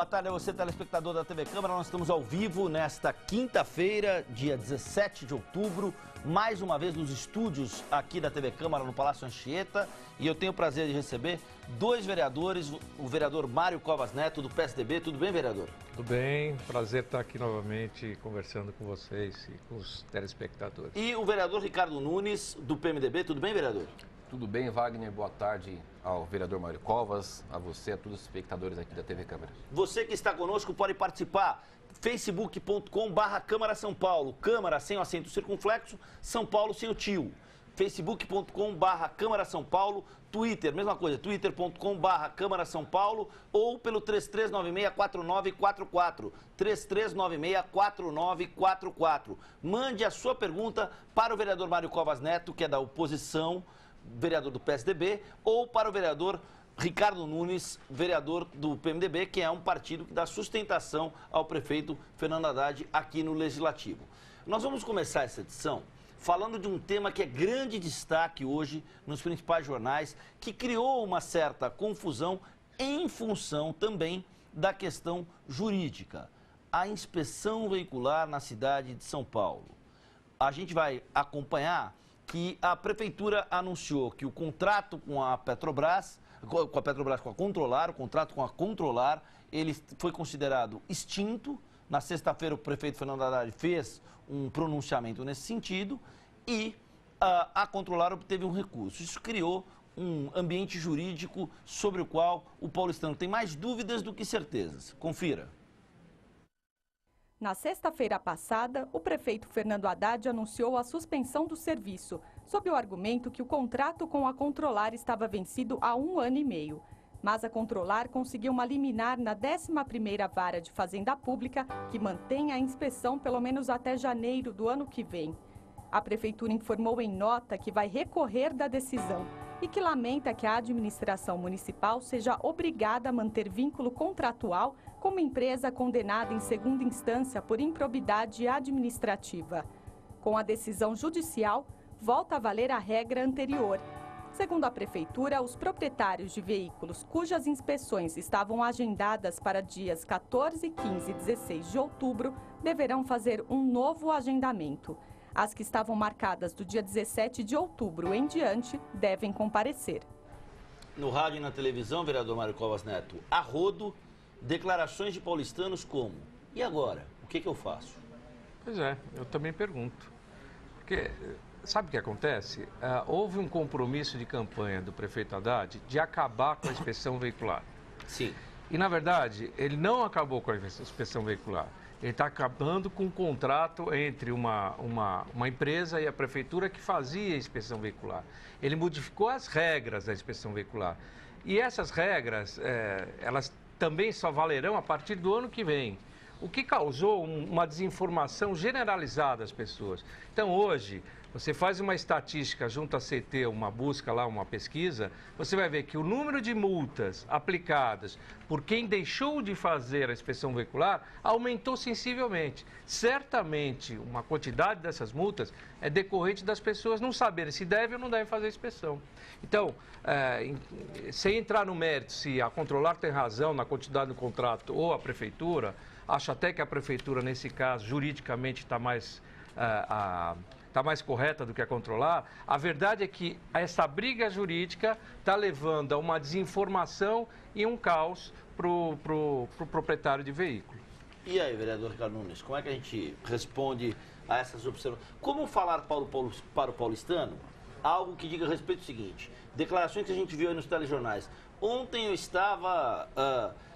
Boa tarde a você, telespectador da TV Câmara. Nós estamos ao vivo nesta quinta-feira, dia 17 de outubro, mais uma vez nos estúdios aqui da TV Câmara, no Palácio Anchieta. E eu tenho o prazer de receber dois vereadores, o vereador Mário Covas Neto, do PSDB. Tudo bem, vereador? Tudo bem, prazer estar aqui novamente conversando com vocês e com os telespectadores. E o vereador Ricardo Nunes, do PMDB. Tudo bem, vereador? Tudo bem, Wagner? Boa tarde ao vereador Mário Covas, a você, a todos os espectadores aqui da TV Câmara. Você que está conosco pode participar. facebook.com/Câmara São Paulo. Câmara sem o acento circunflexo, São Paulo sem o tio. facebook.com/Câmara São Paulo. Twitter, mesma coisa, twitter.com/Câmara São Paulo ou pelo 3396-4944. 3396-4944. Mande a sua pergunta para o vereador Mário Covas Neto, que é da oposição, vereador do PSDB, ou para o vereador Ricardo Nunes, vereador do PMDB, que é um partido que dá sustentação ao prefeito Fernando Haddad aqui no Legislativo. Nós vamos começar essa edição falando de um tema que é grande destaque hoje nos principais jornais, que criou uma certa confusão em função também da questão jurídica. A inspeção veicular na cidade de São Paulo. A gente vai acompanhar que a Prefeitura anunciou que o contrato com a Petrobras, com a Controlar, o contrato com a Controlar, ele foi considerado extinto. Na sexta-feira, o prefeito Fernando Haddad fez um pronunciamento nesse sentido e a Controlar obteve um recurso. Isso criou um ambiente jurídico sobre o qual o paulistano tem mais dúvidas do que certezas. Confira. Na sexta-feira passada, o prefeito Fernando Haddad anunciou a suspensão do serviço, sob o argumento que o contrato com a Controlar estava vencido há 1 ano e meio. Mas a Controlar conseguiu uma liminar na 11ª Vara de Fazenda Pública, que mantém a inspeção pelo menos até janeiro do ano que vem. A Prefeitura informou em nota que vai recorrer da decisão e que lamenta que a administração municipal seja obrigada a manter vínculo contratual com uma empresa condenada em segunda instância por improbidade administrativa. Com a decisão judicial, volta a valer a regra anterior. Segundo a Prefeitura, os proprietários de veículos cujas inspeções estavam agendadas para dias 14, 15 e 16 de outubro deverão fazer um novo agendamento. As que estavam marcadas do dia 17 de outubro em diante devem comparecer. No rádio e na televisão, vereador Mário Covas Neto, a rodo, declarações de paulistanos como: e agora? O que eu faço? Pois é, eu também pergunto. Porque sabe o que acontece? Houve um compromisso de campanha do prefeito Haddad de acabar com a inspeção veicular. Sim. E, na verdade, ele não acabou com a inspeção veicular. Ele está acabando com um contrato entre uma empresa e a prefeitura que fazia a inspeção veicular. Ele modificou as regras da inspeção veicular. E essas regras, elas também só valerão a partir do ano que vem. O que causou uma desinformação generalizada às pessoas. Então, hoje, você faz uma estatística junto à CT, uma busca lá, uma pesquisa, você vai ver que o número de multas aplicadas por quem deixou de fazer a inspeção veicular aumentou sensivelmente. Certamente, uma quantidade dessas multas é decorrente das pessoas não saberem se devem ou não devem fazer a inspeção. Então, sem entrar no mérito se a Controlar tem razão na quantidade do contrato ou a Prefeitura, acho até que a Prefeitura, nesse caso, juridicamente está mais correta do que a Controlar. A verdade é que essa briga jurídica está levando a uma desinformação e um caos para o proprietário de veículo. E aí, vereador Ricardo Nunes, como é que a gente responde a essas observações? Como falar para o paulistano algo que diga a respeito do seguinte: declarações que a gente viu aí nos telejornais. Ontem eu estava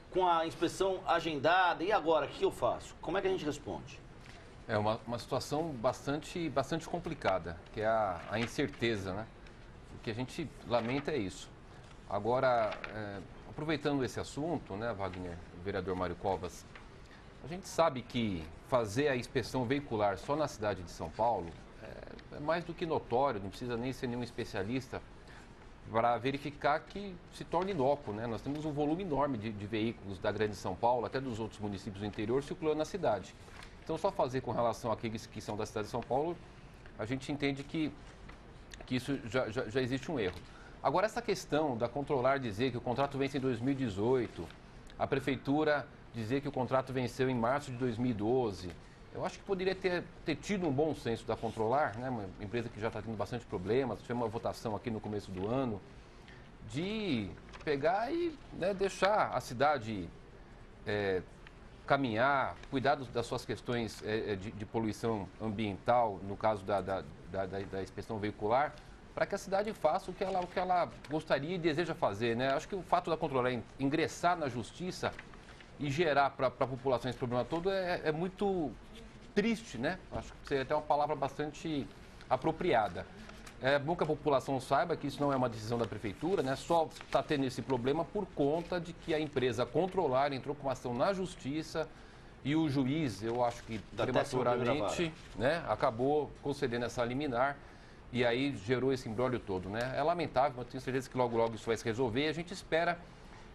com a inspeção agendada, e agora, o que eu faço? Como é que a gente responde? É uma situação bastante complicada, que é a incerteza, né? O que a gente lamenta é isso. Agora, aproveitando esse assunto, né, Wagner, vereador Mário Covas, a gente sabe que fazer a inspeção veicular só na cidade de São Paulo é mais do que notório, não precisa nem ser nenhum especialista para verificar que se torna inócuo, né? Nós temos um volume enorme de veículos da grande São Paulo, até dos outros municípios do interior, circulando na cidade. Então, só fazer com relação àqueles que são da cidade de São Paulo, a gente entende que isso já existe um erro. Agora, essa questão da Controlar dizer que o contrato vence em 2018, a Prefeitura dizer que o contrato venceu em março de 2012. Eu acho que poderia ter tido um bom senso da Controlar, né, uma empresa que já está tendo bastante problemas, tivemos uma votação aqui no começo do ano, de pegar e, né, deixar a cidade caminhar, cuidar das suas questões de poluição ambiental, no caso da inspeção veicular, para que a cidade faça o que ela gostaria e deseja fazer, né? Acho que o fato da Controlar ingressar na justiça e gerar para a população esse problema todo é muito triste, né? Acho que seria até uma palavra bastante apropriada. É bom que a população saiba que isso não é uma decisão da prefeitura, né? Só está tendo esse problema por conta de que a empresa Controlar entrou com uma ação na justiça e o juiz, eu acho que prematuramente, né, acabou concedendo essa liminar e aí gerou esse imbróglio todo, né? É lamentável, mas tenho certeza que logo isso vai se resolver e a gente espera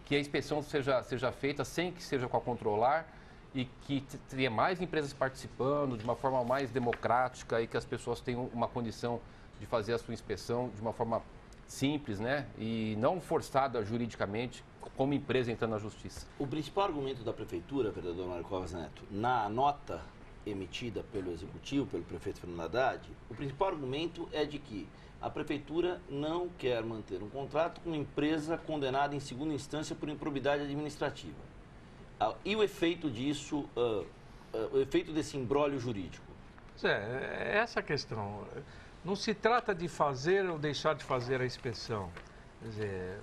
que a inspeção seja feita sem que seja com a Controlar e que tenha mais empresas participando de uma forma mais democrática e que as pessoas tenham uma condição de fazer a sua inspeção de uma forma simples, né? E não forçada juridicamente, como empresa entrando na justiça. O principal argumento da prefeitura, vereador Mário Covas Neto, na nota emitida pelo executivo, pelo prefeito Fernando Haddad, o principal argumento é de que a prefeitura não quer manter um contrato com uma empresa condenada em segunda instância por improbidade administrativa. E o efeito disso, o efeito desse imbróglio jurídico? Essa questão. Não se trata de fazer ou deixar de fazer a inspeção. Quer dizer,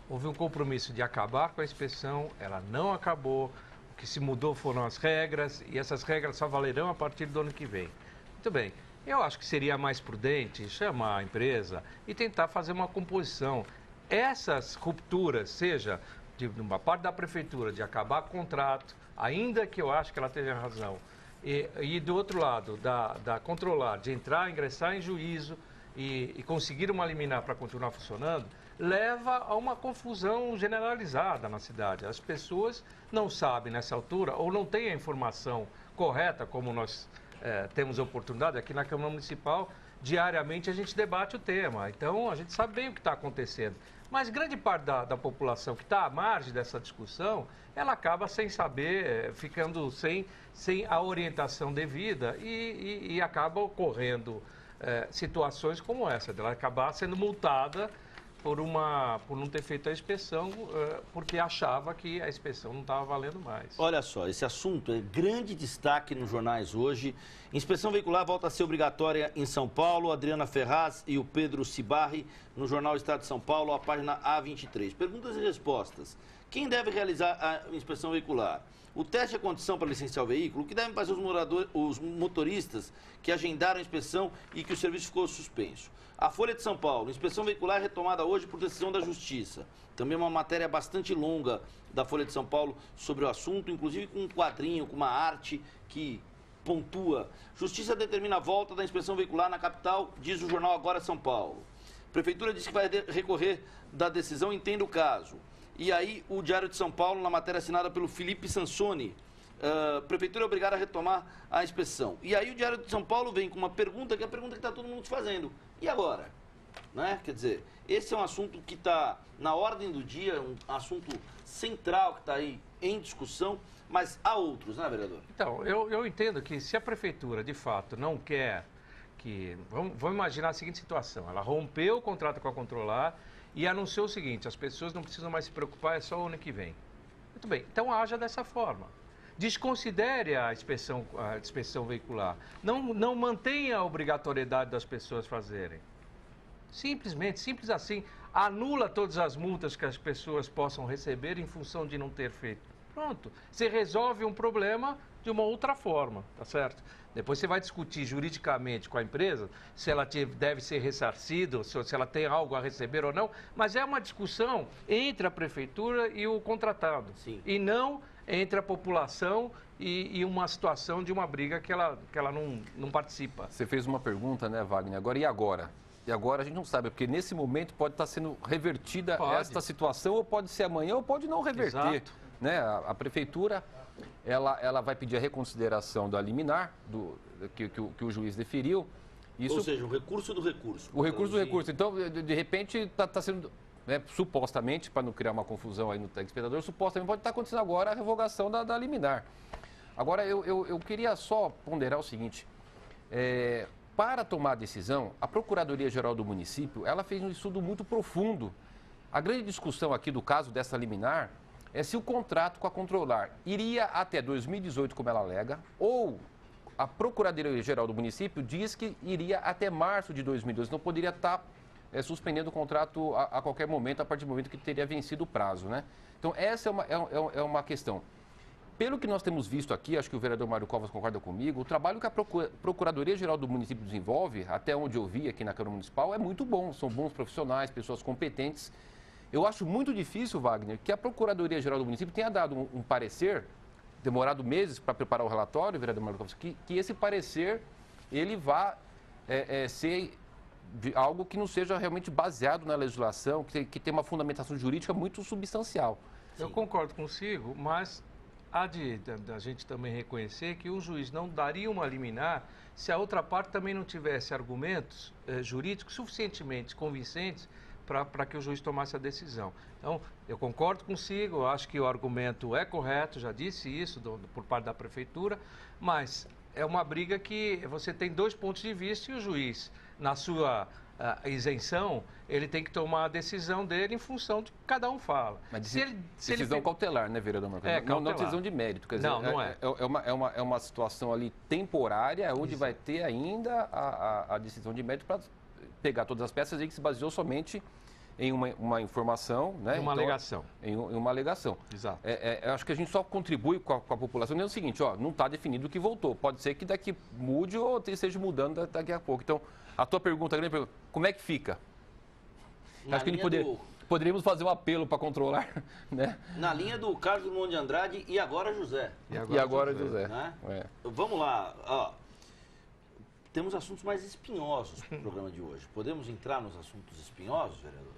houve um compromisso de acabar com a inspeção, ela não acabou. O que se mudou foram as regras e essas regras só valerão a partir do ano que vem. Muito bem. Eu acho que seria mais prudente chamar a empresa e tentar fazer uma composição. Essas rupturas, seja de uma parte da prefeitura de acabar com o contrato, ainda que eu acho que ela tenha razão, e do outro lado, da Controlar, de ingressar em juízo e conseguir uma liminar para continuar funcionando, leva a uma confusão generalizada na cidade. As pessoas não sabem nessa altura ou não têm a informação correta, como nós temos a oportunidade aqui na Câmara Municipal, diariamente a gente debate o tema. Então, a gente sabe bem o que está acontecendo. Mas grande parte da população que está à margem dessa discussão, ela acaba sem saber, ficando sem a orientação devida e acaba ocorrendo situações como essa, dela acabar sendo multada por não ter feito a inspeção, porque achava que a inspeção não estava valendo mais. Olha só, esse assunto é grande destaque nos jornais hoje. Inspeção veicular volta a ser obrigatória em São Paulo. Adriana Ferraz e o Pedro Cibarri, no jornal Estado de São Paulo, a página A23. Perguntas e respostas. Quem deve realizar a inspeção veicular? O teste é condição para licenciar o veículo? O que devem fazer os motoristas que agendaram a inspeção e que o serviço ficou suspenso? A Folha de São Paulo, inspeção veicular retomada hoje por decisão da Justiça. Também uma matéria bastante longa da Folha de São Paulo sobre o assunto, inclusive com um quadrinho, com uma arte que pontua. Justiça determina a volta da inspeção veicular na capital, diz o jornal Agora São Paulo. Prefeitura diz que vai recorrer da decisão, entenda o caso. E aí, o Diário de São Paulo, na matéria assinada pelo Felipe Sansoni, Prefeitura é obrigada a retomar a inspeção. E aí, o Diário de São Paulo vem com uma pergunta, que é a pergunta que está todo mundo te fazendo. E agora? Né? Quer dizer, esse é um assunto que está na ordem do dia, um assunto central que está aí em discussão, mas há outros, né, vereador? Então, eu entendo que se a Prefeitura, de fato, não quer que... Vamos imaginar a seguinte situação. Ela rompeu o contrato com a Controlar e anunciou o seguinte: as pessoas não precisam mais se preocupar, é só o ano que vem. Muito bem, então haja dessa forma. Desconsidere a inspeção veicular. Não mantenha a obrigatoriedade das pessoas fazerem. Simplesmente, simples assim. Anula todas as multas que as pessoas possam receber em função de não ter feito. Pronto. Você resolve um problema de uma outra forma, tá certo? Depois você vai discutir juridicamente com a empresa se ela deve ser ressarcida, se ela tem algo a receber ou não, mas é uma discussão entre a prefeitura e o contratado. Sim. E não entre a população e uma situação de uma briga que ela não participa. Você fez uma pergunta, né, Wagner? Agora, e agora? E agora a gente não sabe, porque nesse momento pode estar sendo revertida esta situação, ou pode ser amanhã, ou pode não reverter. Exato. Né? A prefeitura, ela vai pedir a reconsideração da liminar que o juiz deferiu. Ou seja, o recurso do recurso. O recurso do recurso. Então, de repente, está sendo né, supostamente, para não criar uma confusão aí no telespectador, supostamente pode estar acontecendo agora a revogação da liminar. Agora, eu queria só ponderar o seguinte, para tomar a decisão, a Procuradoria-Geral do município, ela fez um estudo muito profundo. A grande discussão aqui do caso dessa liminar é se o contrato com a Controlar iria até 2018, como ela alega, ou a Procuradoria-Geral do município diz que iria até março de 2012, não poderia estar suspendendo o contrato a qualquer momento, a partir do momento que teria vencido o prazo, né? Então, essa é uma questão. Pelo que nós temos visto aqui, acho que o vereador Mário Covas concorda comigo, o trabalho que a Procuradoria-Geral do município desenvolve, até onde eu vi aqui na Câmara Municipal, é muito bom. São bons profissionais, pessoas competentes. Eu acho muito difícil, Wagner, que a Procuradoria-Geral do município tenha dado um parecer, demorado meses para preparar o relatório, vereador Mário Covas, que esse parecer ele vá ser algo que não seja realmente baseado na legislação, que tenha uma fundamentação jurídica muito substancial. Eu concordo consigo, mas há da gente também reconhecer que o juiz não daria uma liminar se a outra parte também não tivesse argumentos jurídicos suficientemente convincentes para que o juiz tomasse a decisão. Então, eu concordo consigo, eu acho que o argumento é correto, já disse isso por parte da Prefeitura, mas é uma briga que você tem dois pontos de vista e o juiz, na sua isenção, ele tem que tomar a decisão dele em função do que cada um fala. Mas decisão cautelar, né, vereador Marcos? Não decisão de mérito. Quer dizer, não é. É uma situação ali temporária, onde Isso. vai ter ainda a decisão de mérito para pegar todas as peças e que se baseou somente em uma informação, né? Uma alegação. Em uma alegação. Exato. Eu acho que a gente só contribui com a população. É o seguinte, não está definido o que voltou. Pode ser que daqui mude ou esteja mudando daqui a pouco. Então, a tua pergunta, como é que fica? Acho que a gente poderíamos fazer um apelo para controlar, né? Na linha do Carlos Drummond de Andrade e agora José. E agora José. Né? Vamos lá. Temos assuntos mais espinhosos para o programa de hoje. Podemos entrar nos assuntos espinhosos, vereador?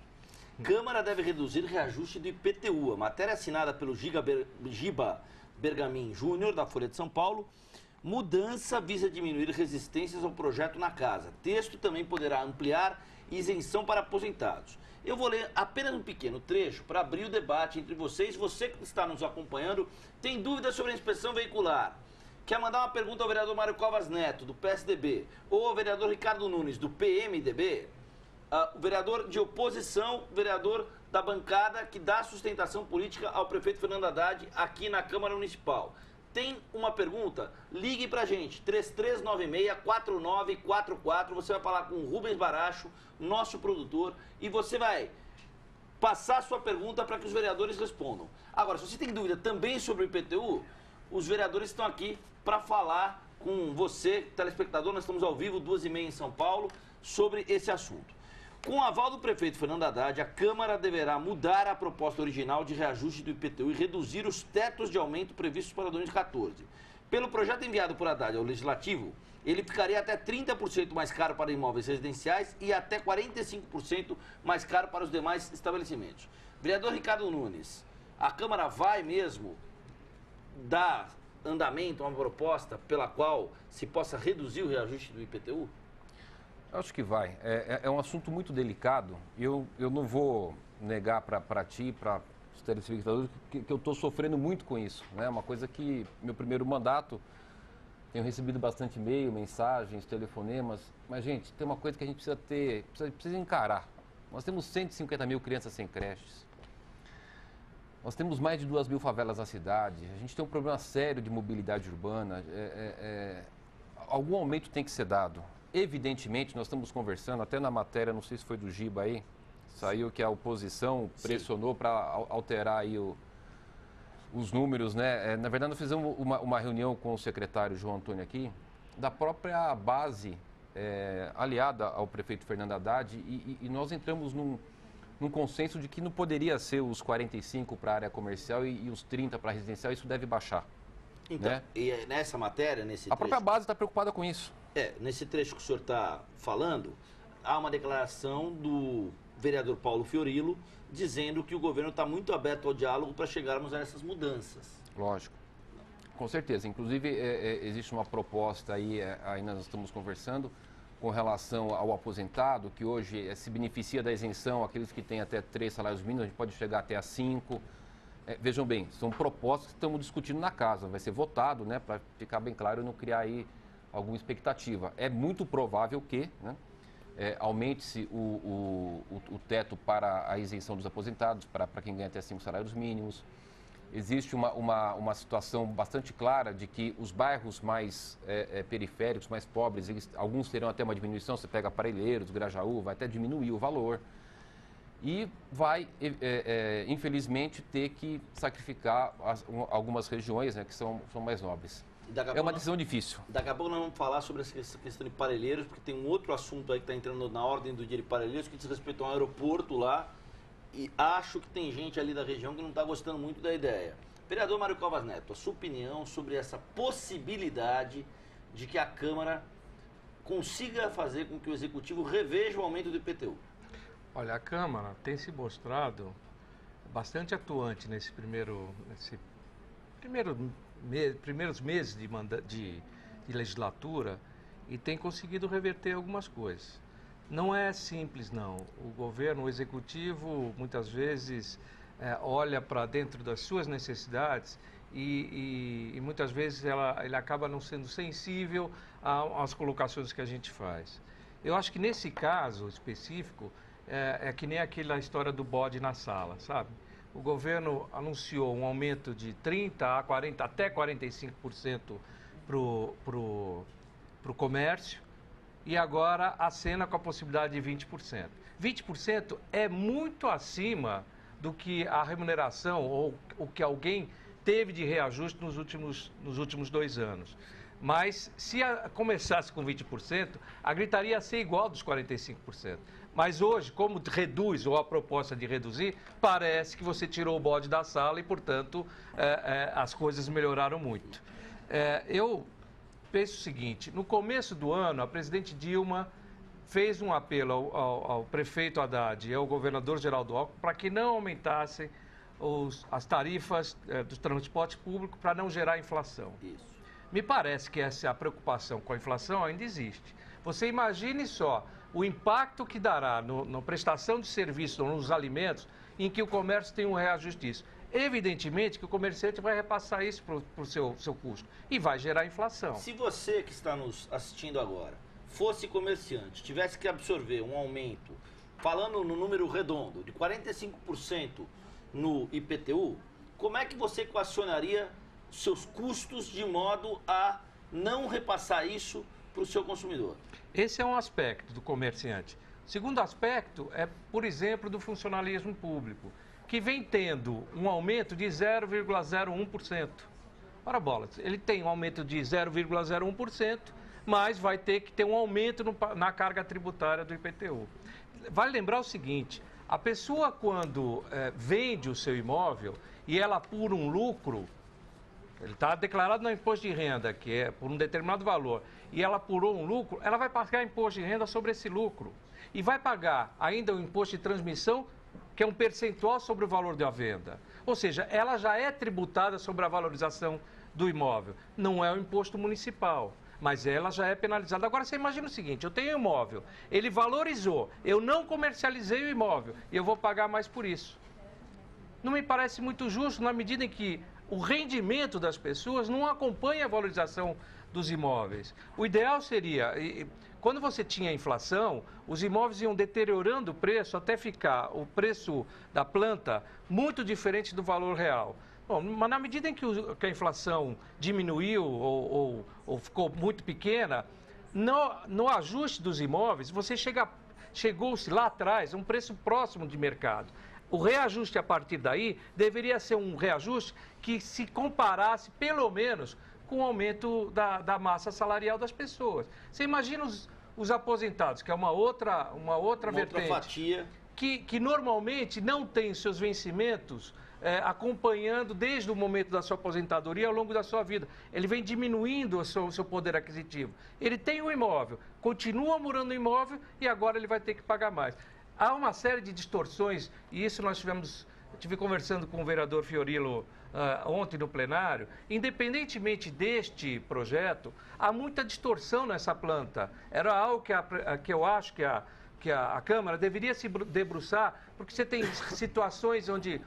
Câmara deve reduzir reajuste do IPTU. A matéria assinada pelo Giba Bergamin Júnior, da Folha de São Paulo. Mudança visa diminuir resistências ao projeto na casa. Texto também poderá ampliar isenção para aposentados. Eu vou ler apenas um pequeno trecho para abrir o debate entre vocês. Você que está nos acompanhando, tem dúvidas sobre a inspeção veicular? Quer mandar uma pergunta ao vereador Mário Covas Neto, do PSDB, ou ao vereador Ricardo Nunes, do PMDB? O vereador de oposição, vereador da bancada que dá sustentação política ao prefeito Fernando Haddad aqui na Câmara Municipal. Tem uma pergunta? Ligue pra gente, 3396-4944. Você vai falar com o Rubens Baracho, nosso produtor, e você vai passar a sua pergunta para que os vereadores respondam. Agora, se você tem dúvida também sobre o IPTU, os vereadores estão aqui para falar com você, telespectador. Nós estamos ao vivo, 2h30 em São Paulo, sobre esse assunto. Com o aval do prefeito Fernando Haddad, a Câmara deverá mudar a proposta original de reajuste do IPTU e reduzir os tetos de aumento previstos para 2014. Pelo projeto enviado por Haddad ao Legislativo, ele ficaria até 30% mais caro para imóveis residenciais e até 45% mais caro para os demais estabelecimentos. Vereador Ricardo Nunes, a Câmara vai mesmo dar andamento a uma proposta pela qual se possa reduzir o reajuste do IPTU? Acho que vai. É um assunto muito delicado. Eu não vou negar para ti, para os telespectadores, que eu estou sofrendo muito com isso. É uma coisa que, meu primeiro mandato, tenho recebido bastante e-mail, mensagens, telefonemas. Mas, gente, tem uma coisa que a gente precisa encarar. Nós temos 150 mil crianças sem creches. Nós temos mais de 2.000 favelas na cidade. A gente tem um problema sério de mobilidade urbana. Algum aumento tem que ser dado. Evidentemente, nós estamos conversando, até na matéria, não sei se foi do Giba aí, saiu que a oposição pressionou para alterar aí os números, né? Na verdade, nós fizemos uma reunião com o secretário João Antônio aqui, da própria base aliada ao prefeito Fernando Haddad, e nós entramos num consenso de que não poderia ser os 45 para a área comercial e os 30 para a residencial, isso deve baixar. Então, né? E nessa matéria, nesse A própria base está preocupada com isso. Nesse trecho que o senhor está falando, há uma declaração do vereador Paulo Fiorilo dizendo que o governo está muito aberto ao diálogo para chegarmos a essas mudanças. Lógico. Com certeza. Inclusive, existe uma proposta aí nós estamos conversando, com relação ao aposentado, que hoje se beneficia da isenção, aqueles que têm até 3 salários mínimos, a gente pode chegar até a 5. Vejam bem, são propostas que estamos discutindo na casa, vai ser votado, né, para ficar bem claro e não criar aí alguma expectativa. É muito provável que, né, aumente-se o teto para a isenção dos aposentados, para quem ganha até 5 salários mínimos. Existe uma situação bastante clara de que os bairros mais periféricos, mais pobres, alguns terão até uma diminuição, você pega Parelheiros, Grajaú, vai até diminuir o valor. E vai, infelizmente, ter que sacrificar algumas regiões, né, que são mais nobres. É uma decisão difícil. Daqui a pouco nós vamos falar sobre essa questão de Parelheiros, porque tem um outro assunto aí que está entrando na ordem do dia de Parelheiros, que diz respeito a um aeroporto lá. E acho que tem gente ali da região que não está gostando muito da ideia. Vereador Mário Covas Neto, a sua opinião sobre essa possibilidade de que a Câmara consiga fazer com que o Executivo reveja o aumento do IPTU? Olha, a Câmara tem se mostrado bastante atuante nesse primeiros meses de legislatura e tem conseguido reverter algumas coisas. Não é simples, não. O governo, o executivo, muitas vezes olha para dentro das suas necessidades e muitas vezes ele acaba não sendo sensível às colocações que a gente faz. Eu acho que nesse caso específico, é que nem aquela história do bode na sala, sabe? O governo anunciou um aumento de 30% a 40%, até 45% para o comércio, e agora acena com a possibilidade de 20%. 20% é muito acima do que a remuneração ou o que alguém teve de reajuste nos últimos 2 anos. Mas se começasse com 20%, a gritaria ia ser igual dos 45%. Mas hoje, como reduz ou a proposta de reduzir, parece que você tirou o bode da sala e, portanto, as coisas melhoraram muito. Eu penso o seguinte, no começo do ano, a presidente Dilma fez um apelo ao prefeito Haddad e ao governador Geraldo Alckmin para que não aumentassem as tarifas do transporte público para não gerar inflação. Isso. Me parece que essa preocupação com a inflação ainda existe. Você imagine só o impacto que dará na prestação de serviços, nos alimentos, em que o comércio tem um reajuste disso. Evidentemente que o comerciante vai repassar isso para o seu custo e vai gerar inflação. Se você que está nos assistindo agora fosse comerciante, tivesse que absorver um aumento, falando no número redondo, de 45% no IPTU, como é que você equacionaria seus custos de modo a não repassar isso para o seu consumidor? Esse é um aspecto do comerciante. O segundo aspecto é, por exemplo, do funcionalismo público, que vem tendo um aumento de 0,01%. Ora bolas, ele tem um aumento de 0,01%, mas vai ter que ter um aumento na carga tributária do IPTU. Vale lembrar o seguinte, a pessoa quando vende o seu imóvel e ela apura um lucro, ele está declarado no imposto de renda, que é por um determinado valor, e ela apurou um lucro, ela vai pagar imposto de renda sobre esse lucro. E vai pagar ainda o imposto de transmissão, que é um percentual sobre o valor da venda. Ou seja, ela já é tributada sobre a valorização do imóvel. Não é o imposto municipal, mas ela já é penalizada. Agora, você imagina o seguinte, eu tenho um imóvel, ele valorizou, eu não comercializei o imóvel e eu vou pagar mais por isso. Não me parece muito justo na medida em que o rendimento das pessoas não acompanha a valorização dos imóveis. O ideal seria, quando você tinha inflação, os imóveis iam deteriorando o preço até ficar o preço da planta muito diferente do valor real. Bom, mas na medida em que a inflação diminuiu ou ficou muito pequena, no ajuste dos imóveis, chegou-se lá atrás a um preço próximo de mercado. O reajuste a partir daí deveria ser um reajuste que se comparasse, pelo menos, com o aumento da massa salarial das pessoas. Você imagina os aposentados, que é uma outra vertente, outra fatia, que normalmente não tem seus vencimentos acompanhando desde o momento da sua aposentadoria ao longo da sua vida. Ele vem diminuindo o seu poder aquisitivo. Ele tem um imóvel, continua morando no imóvel e agora ele vai ter que pagar mais. Há uma série de distorções, e isso nós tivemos estive conversando com o vereador Fiorilo ontem no plenário, independentemente deste projeto, há muita distorção nessa planta. Era algo que eu acho que a Câmara deveria se debruçar, porque você tem situações onde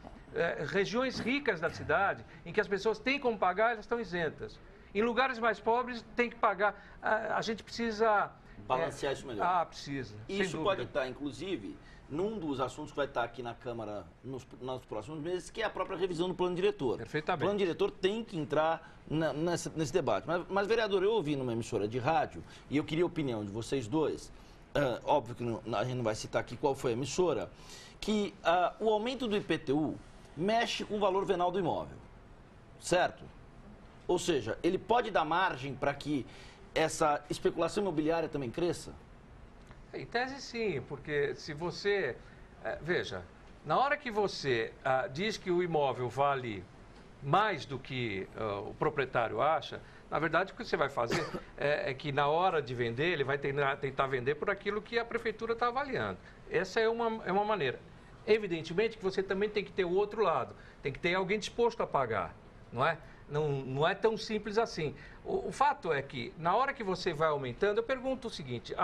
regiões ricas da cidade, em que as pessoas têm como pagar, elas estão isentas. Em lugares mais pobres, tem que pagar. A gente precisa... Balancear isso melhor. Precisa. Isso pode estar, inclusive, num dos assuntos que vai estar aqui na Câmara nos próximos meses, que é a própria revisão do plano diretor. Perfeitamente. O plano diretor tem que entrar nesse debate. Mas, vereador, eu ouvi numa emissora de rádio, e eu queria a opinião de vocês dois, óbvio que a gente não vai citar aqui qual foi a emissora, que o aumento do IPTU mexe com o valor venal do imóvel, certo? Ou seja, ele pode dar margem para que essa especulação imobiliária também cresça? Em tese, sim, porque se você... veja, na hora que você diz que o imóvel vale mais do que o proprietário acha, na verdade, o que você vai fazer é que na hora de vender, ele vai tentar vender por aquilo que a prefeitura está avaliando. Essa é uma maneira. Evidentemente que você também tem que ter o outro lado, tem que ter alguém disposto a pagar, não é? Não é tão simples assim. O fato é que, na hora que você vai aumentando, eu pergunto o seguinte,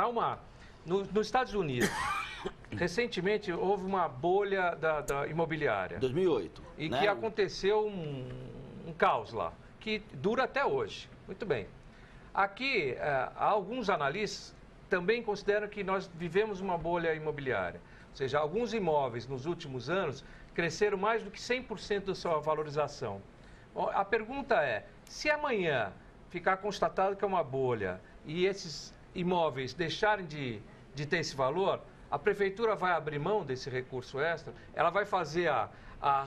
nos Estados Unidos, recentemente houve uma bolha da imobiliária. 2008. E né? que aconteceu um caos lá, que dura até hoje. Muito bem. Aqui, alguns analistas também consideram que nós vivemos uma bolha imobiliária. Ou seja, alguns imóveis nos últimos anos cresceram mais do que 100% da sua valorização. A pergunta é, se amanhã ficar constatado que é uma bolha e esses imóveis deixarem de ter esse valor, a prefeitura vai abrir mão desse recurso extra? Ela vai fazer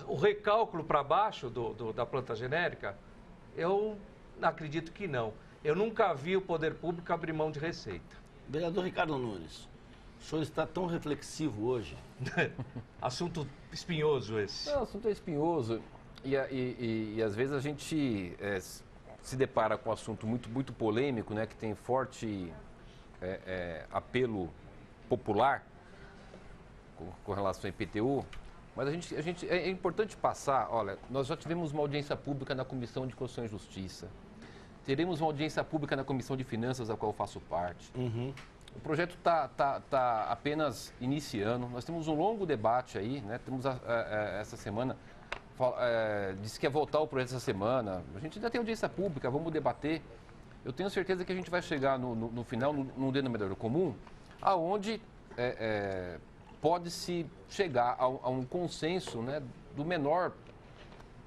o recálculo para baixo da planta genérica? Eu acredito que não. Eu nunca vi o poder público abrir mão de receita. Vereador Ricardo Nunes, o senhor está tão reflexivo hoje. Assunto espinhoso esse. Não, o assunto é espinhoso. E às vezes a gente se depara com um assunto muito polêmico, né, que tem forte apelo popular com relação ao IPTU, mas é importante passar, olha, nós já tivemos uma audiência pública na Comissão de Constituição e Justiça, teremos uma audiência pública na Comissão de Finanças, da qual eu faço parte. Uhum. O projeto está apenas iniciando, nós temos um longo debate aí, né, temos essa semana... disse que ia voltar o projeto essa semana. A gente ainda tem audiência pública, vamos debater. Eu tenho certeza que a gente vai chegar no final, num denominador comum, aonde pode-se chegar a um consenso, né, do menor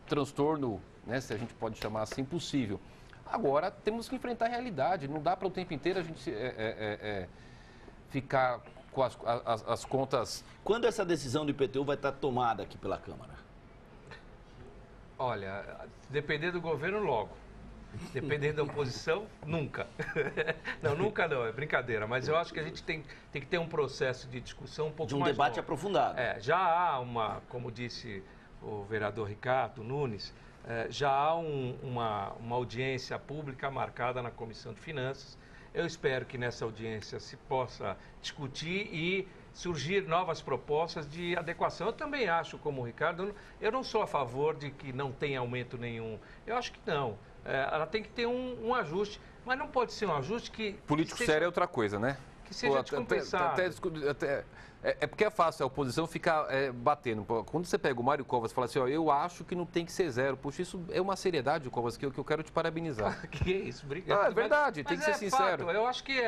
transtorno, né, se a gente pode chamar assim, possível. Agora, temos que enfrentar a realidade. Não dá para o tempo inteiro a gente ficar com as contas... Quando essa decisão do IPTU vai estar tomada aqui pela Câmara? Olha, dependendo do governo, logo. Dependendo da oposição, nunca. Não, nunca não, é brincadeira. Mas eu acho que a gente tem que ter um processo de discussão um pouco mais... De um debate longo. Aprofundado. Já há como disse o vereador Ricardo Nunes, já há uma audiência pública marcada na Comissão de Finanças. Eu espero que nessa audiência se possa discutir e surgir novas propostas de adequação. Eu também acho, como o Ricardo, eu não sou a favor de que não tenha aumento nenhum. Eu acho que não. Ela tem que ter um ajuste, mas não pode ser um ajuste que... Político sério é outra coisa, né? Que seja descompensado. É porque é fácil a oposição ficar batendo. Quando você pega o Mário Covas e fala assim, ó, eu acho que não tem que ser zero. Puxa, isso é uma seriedade, Covas, que eu quero te parabenizar. Que isso, obrigado. Não, é verdade, tem que ser sincero. Fato, eu acho que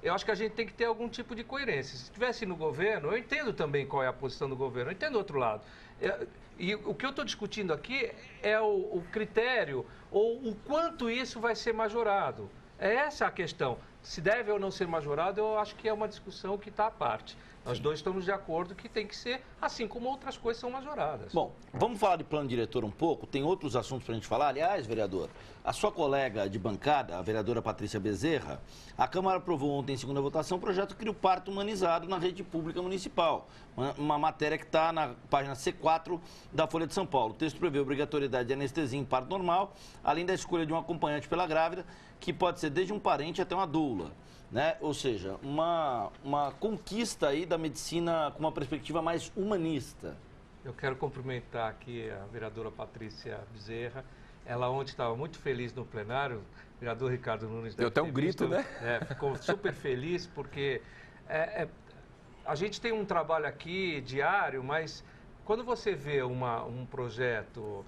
eu acho que a gente tem que ter algum tipo de coerência. Se estivesse no governo, eu entendo também qual é a posição do governo, eu entendo o outro lado. E o que eu estou discutindo aqui é o critério, ou o quanto isso vai ser majorado. Essa é a questão. Se deve ou não ser majorado, eu acho que é uma discussão que está à parte. Nós dois estamos de acordo que tem que ser, assim como outras coisas são majoradas. Bom, vamos falar de plano diretor um pouco. Tem outros assuntos para a gente falar. Aliás, vereador, a sua colega de bancada, a vereadora Patrícia Bezerra, a Câmara aprovou ontem, em segunda votação, um projeto que cria o parto humanizado na rede pública municipal. Uma matéria que está na página C4 da Folha de São Paulo. O texto prevê a obrigatoriedade de anestesia em parto normal, além da escolha de um acompanhante pela grávida, que pode ser desde um parente até uma doula. Né? Ou seja, uma conquista aí da medicina com uma perspectiva mais humanista. Eu quero cumprimentar aqui a vereadora Patrícia Bezerra. Ela ontem estava muito feliz no plenário, o vereador Ricardo Nunes... Deu até um grito, né? Ficou super feliz, porque a gente tem um trabalho aqui diário, mas quando você vê um projeto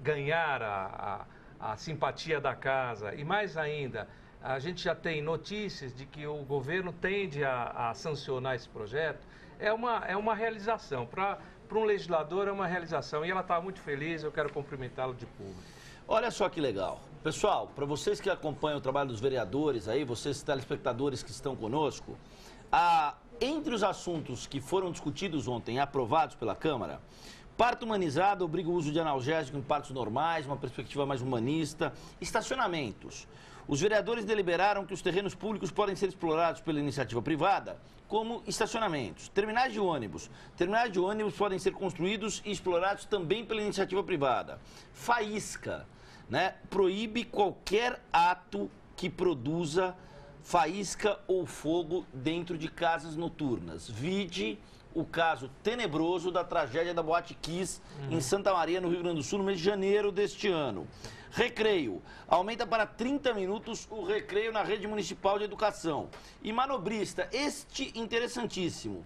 ganhar a simpatia da casa, e mais ainda, a gente já tem notícias de que o governo tende a sancionar esse projeto, é uma realização. Para um legislador é uma realização, e ela está muito feliz, eu quero cumprimentá-lo de público. Olha só que legal. Pessoal, para vocês que acompanham o trabalho dos vereadores aí, vocês telespectadores que estão conosco, entre os assuntos que foram discutidos ontem e aprovados pela Câmara, parto humanizado obriga o uso de analgésico em partos normais, uma perspectiva mais humanista, estacionamentos. Os vereadores deliberaram que os terrenos públicos podem ser explorados pela iniciativa privada como estacionamentos. Terminais de ônibus podem ser construídos e explorados também pela iniciativa privada. Faísca, né? Proíbe qualquer ato que produza faísca ou fogo dentro de casas noturnas. Vide o caso tenebroso da tragédia da Boate Kiss em Santa Maria, no Rio Grande do Sul, no mês de janeiro deste ano. Recreio. Aumenta para 30 minutos o recreio na rede municipal de educação. E manobrista, este interessantíssimo.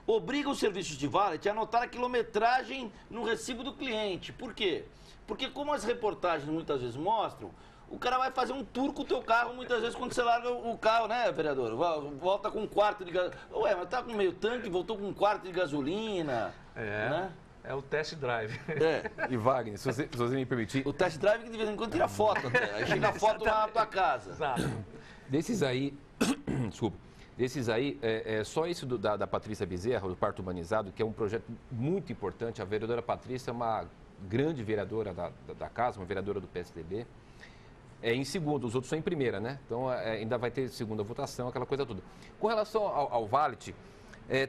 Obriga os serviços de valet a anotar a quilometragem no recibo do cliente. Por quê? Porque como as reportagens muitas vezes mostram, o cara vai fazer um tour com o teu carro, muitas vezes, quando você larga o carro, né, vereador? Volta com um quarto de gasolina. Ué, mas tá com meio tanque, voltou com um quarto de gasolina. Né? É o test drive. E Wagner, se você me permitir... O test drive que de vez em quando tira foto até. Aí chega a foto lá na tua casa. Exato. Desses aí... Desculpa. Desses aí, só esse da Patrícia Bezerra, do Parto Humanizado, que é um projeto muito importante. A vereadora Patrícia é uma grande vereadora da casa, uma vereadora do PSDB. Em segundo, os outros são em primeira, né? Então, ainda vai ter segunda votação, aquela coisa toda. Com relação ao valet,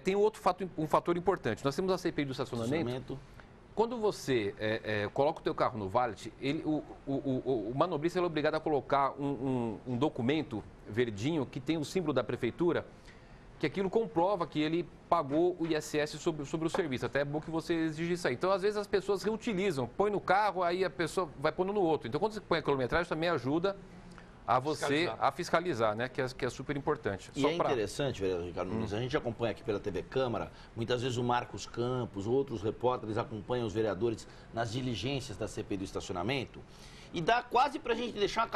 tem um fator importante. Nós temos a CPI do estacionamento. Quando você coloca o teu carro no valet, o manobrista é obrigado a colocar um documento verdinho que tem o símbolo da prefeitura, que aquilo comprova que ele pagou o ISS sobre o serviço. Até é bom que você exija isso aí. Então, às vezes, as pessoas reutilizam, põe no carro, aí a pessoa vai pondo no outro. Então, quando você põe a quilometragem, também ajuda a você a fiscalizar, né? Que é super importante. E interessante, vereador Ricardo Nunes, a gente acompanha aqui pela TV Câmara, muitas vezes o Marcos Campos, outros repórteres acompanham os vereadores nas diligências da CPI do estacionamento, e dá quase pra gente deixar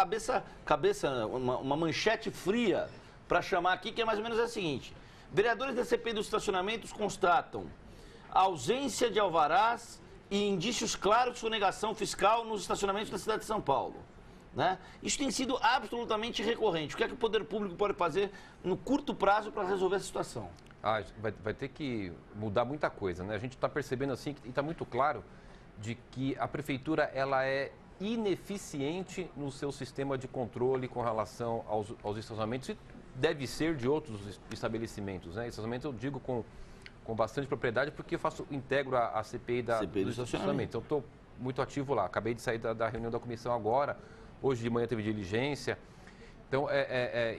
uma manchete fria para chamar aqui, que é mais ou menos a seguinte: vereadores da CPI dos estacionamentos constatam ausência de alvarás e indícios claros de sonegação fiscal nos estacionamentos da cidade de São Paulo. Né? Isso tem sido absolutamente recorrente. O que é que o poder público pode fazer no curto prazo para resolver essa situação? Vai ter que mudar muita coisa, né? A gente está percebendo assim, e está muito claro, de que a prefeitura ela é ineficiente no seu sistema de controle com relação aos estacionamentos, e deve ser de outros estabelecimentos, né? Estacionamento eu digo com bastante propriedade, porque eu integro a CPI do estacionamento. Então, estou muito ativo lá. Acabei de sair da reunião da comissão agora. Hoje de manhã teve diligência. Então,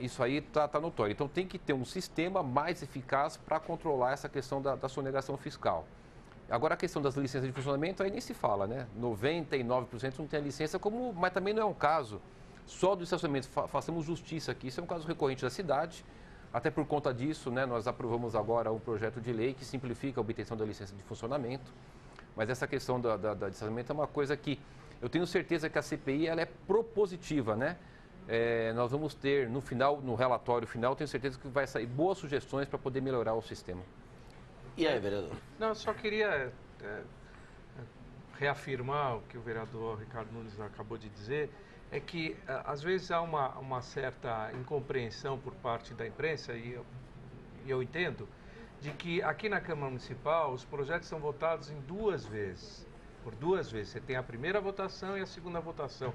isso aí está notório. Então, tem que ter um sistema mais eficaz para controlar essa questão da sonegação fiscal. Agora, a questão das licenças de funcionamento, aí nem se fala, né? 99% não tem a licença, mas também não é um caso só do estacionamento. Façamos justiça aqui. Isso é um caso recorrente da cidade. Até por conta disso, né, nós aprovamos agora um projeto de lei que simplifica a obtenção da licença de funcionamento. Mas essa questão do estacionamento é uma coisa que eu tenho certeza que a CPI ela é propositiva, né? Nós vamos ter no final, no relatório final, tenho certeza que vai sair boas sugestões para poder melhorar o sistema. E aí, vereador? Não, eu só queria reafirmar o que o vereador Ricardo Nunes acabou de dizer, é que às vezes há uma certa incompreensão por parte da imprensa, e eu entendo, de que aqui na Câmara Municipal os projetos são votados em duas vezes. Por duas vezes. Você tem a primeira votação e a segunda votação.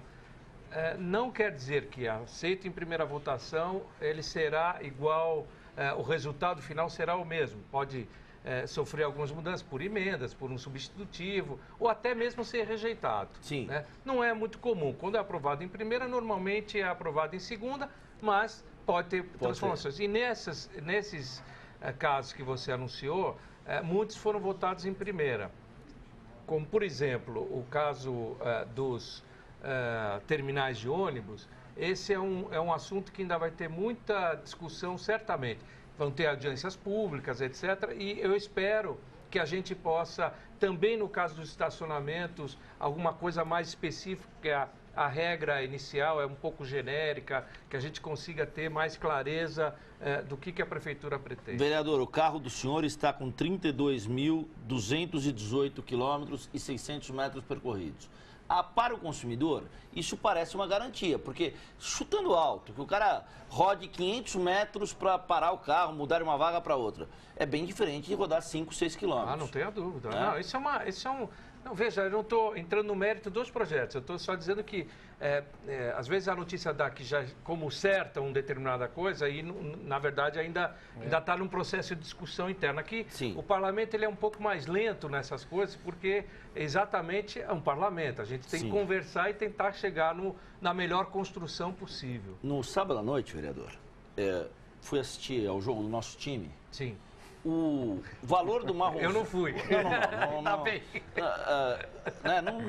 Não quer dizer que aceito em primeira votação, ele será igual, o resultado final será o mesmo. Pode sofrer algumas mudanças por emendas, por um substitutivo, ou até mesmo ser rejeitado. Sim. Né? Não é muito comum. Quando é aprovado em primeira, normalmente é aprovado em segunda, mas pode ter transformações. E nesses casos que você anunciou, muitos foram votados em primeira. como por exemplo, o caso dos terminais de ônibus, esse é um assunto que ainda vai ter muita discussão, certamente. Vão ter audiências públicas, etc. E eu espero que a gente possa, também no caso dos estacionamentos, alguma coisa mais específica, que a regra inicial é um pouco genérica, que a gente consiga ter mais clareza do que a Prefeitura pretende. Vereador, o carro do senhor está com 32.218 quilômetros e 600 metros percorridos. Para o consumidor, isso parece uma garantia, porque chutando alto, que o cara rode 500 metros para parar o carro, mudar uma vaga para outra, é bem diferente de rodar 5, 6 quilômetros. Não tenha dúvida. Não, isso é um... Não, veja, eu não estou entrando no mérito dos projetos, eu estou só dizendo que, às vezes, a notícia dá que já como certa uma determinada coisa e, na verdade, ainda está num processo de discussão interna. Aqui, o parlamento ele é um pouco mais lento nessas coisas, porque exatamente é um parlamento. A gente tem que conversar e tentar chegar na melhor construção possível. No sábado à noite, vereador, fui assistir ao jogo do nosso time. Sim. O valor do marronzão... Eu não fui. Não. Tá bem.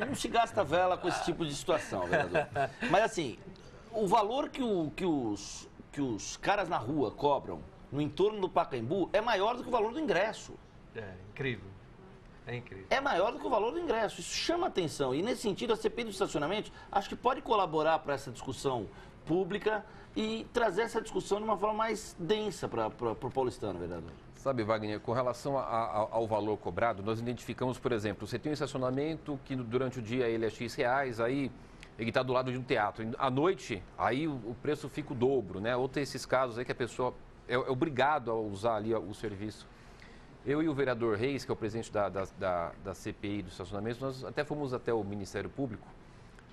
Não se gasta vela com esse tipo de situação, vereador. Mas assim, o valor que os caras na rua cobram no entorno do Pacaembu é maior do que o valor do ingresso. É incrível. É incrível. É maior do que o valor do ingresso. Isso chama atenção. E nesse sentido, a CPI do estacionamento acho que pode colaborar para essa discussão pública e trazer essa discussão de uma forma mais densa para o paulistano, vereador. Sabe, Wagner, com relação ao valor cobrado, nós identificamos, por exemplo, você tem um estacionamento que durante o dia ele é X reais, aí ele está do lado de um teatro. À noite, aí o preço fica o dobro, né? Ou tem esses casos aí que a pessoa é obrigado a usar ali o serviço. Eu e o vereador Reis, que é o presidente da CPI do estacionamento, nós até fomos até o Ministério Público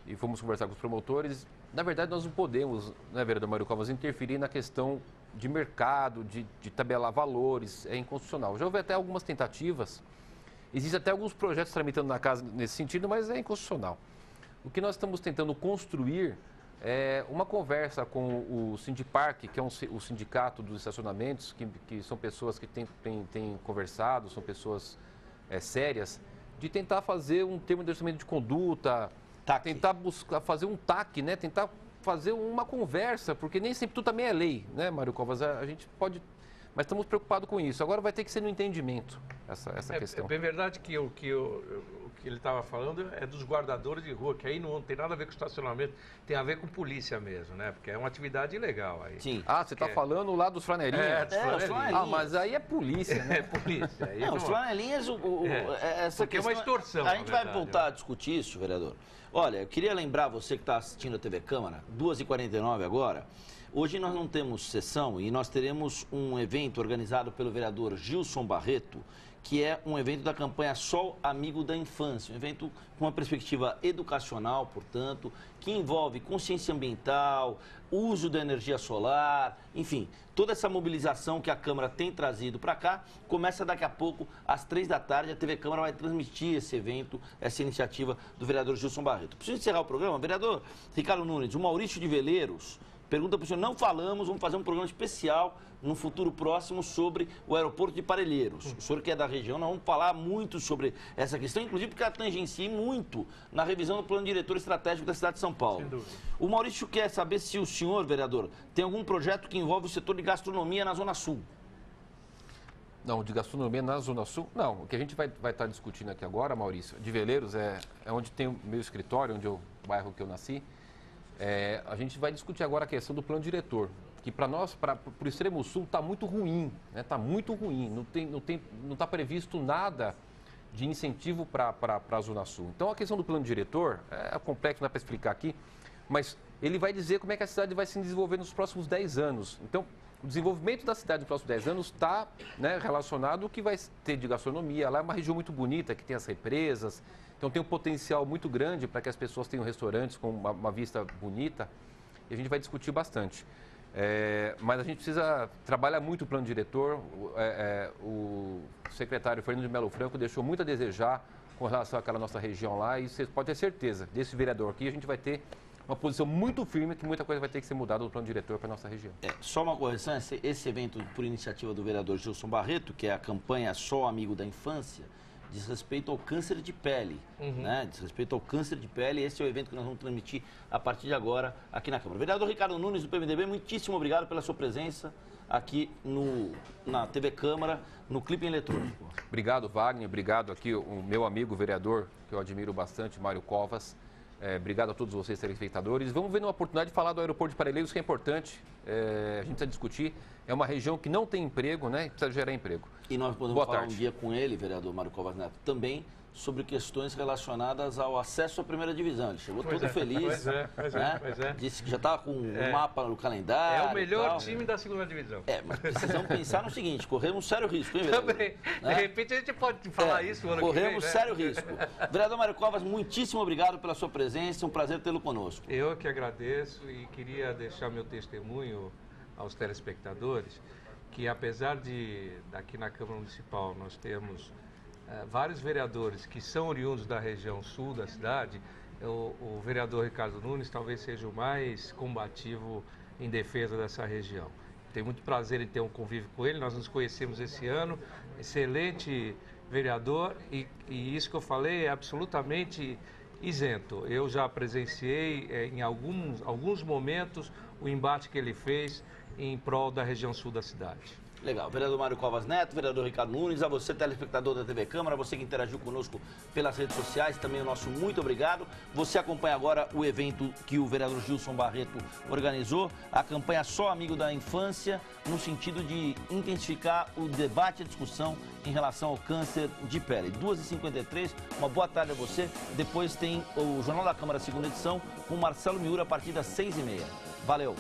e fomos conversar com os promotores. Na verdade, nós não podemos, né, vereador Mário Covas, interferir na questão de mercado, de tabelar valores, é inconstitucional. Já houve até algumas tentativas, existem até alguns projetos tramitando na casa nesse sentido, mas é inconstitucional. O que nós estamos tentando construir é uma conversa com o Sindiparc, que é o sindicato dos estacionamentos, que são pessoas que têm conversado, são pessoas sérias, de tentar fazer um termo de orçamento de conduta, tentar buscar fazer um TAC, né? Tentar fazer uma conversa, porque nem sempre tudo também é lei, né, Mário Covas? A gente pode... Mas estamos preocupados com isso. Agora vai ter que ser no entendimento essa questão. É bem verdade que o que ele estava falando é dos guardadores de rua, que aí não tem nada a ver com estacionamento, tem a ver com polícia mesmo, né? Porque é uma atividade ilegal aí. Sim. Você está falando lá dos flanelinhas? Os flanelinhas. Mas aí é polícia, né? É polícia. Aí os flanelinhas, essa questão... é uma extorsão, a gente vai voltar a discutir isso, vereador. Olha, eu queria lembrar você que está assistindo a TV Câmara, 2h49 agora. Hoje nós não temos sessão e nós teremos um evento organizado pelo vereador Gilson Barreto, que é um evento da campanha Sol Amigo da Infância, um evento com uma perspectiva educacional, portanto, que envolve consciência ambiental, uso da energia solar, enfim, toda essa mobilização que a Câmara tem trazido para cá, começa daqui a pouco, às 3 da tarde, a TV Câmara vai transmitir esse evento, essa iniciativa do vereador Gilson Barreto. Preciso encerrar o programa, vereador Ricardo Nunes, o Maurício de Veleiros pergunta para o senhor, não falamos, vamos fazer um programa especial no futuro próximo sobre o aeroporto de Parelheiros. O senhor que é da região, nós vamos falar muito sobre essa questão, inclusive porque ela tangencia muito na revisão do plano diretor estratégico da cidade de São Paulo. Sem dúvida. O Maurício quer saber se o senhor, vereador, tem algum projeto que envolve o setor de gastronomia na Zona Sul. Não, de gastronomia na Zona Sul, não. O que a gente vai estar discutindo aqui agora, Maurício, de Veleiros, é onde tem o meu escritório, o bairro que eu nasci. A gente vai discutir agora a questão do plano diretor, que para nós, para o extremo sul, está muito ruim, né? Está muito ruim, não está previsto nada de incentivo para a Zona Sul. Então, a questão do plano diretor é complexo, não é para explicar aqui, mas ele vai dizer como é que a cidade vai se desenvolver nos próximos 10 anos. Então, o desenvolvimento da cidade nos próximos 10 anos está, né, relacionado ao que vai ter de gastronomia. Lá é uma região muito bonita, que tem as represas, então tem um potencial muito grande para que as pessoas tenham restaurantes com uma vista bonita, e a gente vai discutir bastante. Mas a gente precisa trabalhar muito o plano diretor. O secretário Fernando de Melo Franco deixou muito a desejar com relação àquela nossa região lá, e você pode ter certeza, desse vereador aqui, a gente vai ter uma posição muito firme, que muita coisa vai ter que ser mudada do plano diretor para a nossa região. Só uma correção, esse evento por iniciativa do vereador Gilson Barreto, que é a campanha Só Amigo da Infância, diz respeito ao câncer de pele, né? Diz respeito ao câncer de pele. Esse é o evento que nós vamos transmitir a partir de agora aqui na Câmara. Vereador Ricardo Nunes, do PMDB, muitíssimo obrigado pela sua presença aqui na TV Câmara, no Clipe Eletrônico. Obrigado, Wagner. Obrigado aqui o meu amigo vereador, que eu admiro bastante, Mário Covas. Obrigado a todos vocês, telespectadores. Vamos ver uma oportunidade de falar do aeroporto de Parelheiros, que é importante. A gente precisa discutir. É uma região que não tem emprego, né? E precisa gerar emprego. E nós podemos falar um dia com ele, vereador Mário Covas Neto, também sobre questões relacionadas ao acesso à primeira divisão. Ele chegou todo feliz, né? Disse que já estava com um mapa no calendário. É o melhor time da segunda divisão. Mas precisamos pensar no seguinte, corremos um sério risco, hein, vereador? Também. Né? De repente a gente pode falar isso no ano que vem, corremos sério risco. Vereador Mário Covas, muitíssimo obrigado pela sua presença, um prazer tê-lo conosco. Eu que agradeço e queria deixar meu testemunho aos telespectadores que apesar de daqui na Câmara Municipal nós temos vários vereadores que são oriundos da região sul da cidade, o vereador Ricardo Nunes talvez seja o mais combativo em defesa dessa região. Tenho muito prazer em ter um convívio com ele, nós nos conhecemos esse ano, excelente vereador e isso que eu falei é absolutamente isento. Eu já presenciei em alguns momentos o embate que ele fez em prol da região sul da cidade. Legal. Vereador Mário Covas Neto, vereador Ricardo Nunes, a você, telespectador da TV Câmara, você que interagiu conosco pelas redes sociais, também o nosso muito obrigado. Você acompanha agora o evento que o vereador Gilson Barreto organizou, a campanha Só Amigo da Infância, no sentido de intensificar o debate e a discussão em relação ao câncer de pele. 2h53, uma boa tarde a você. Depois tem o Jornal da Câmara, segunda edição, com Marcelo Miura, a partir das 6h30. Valeu!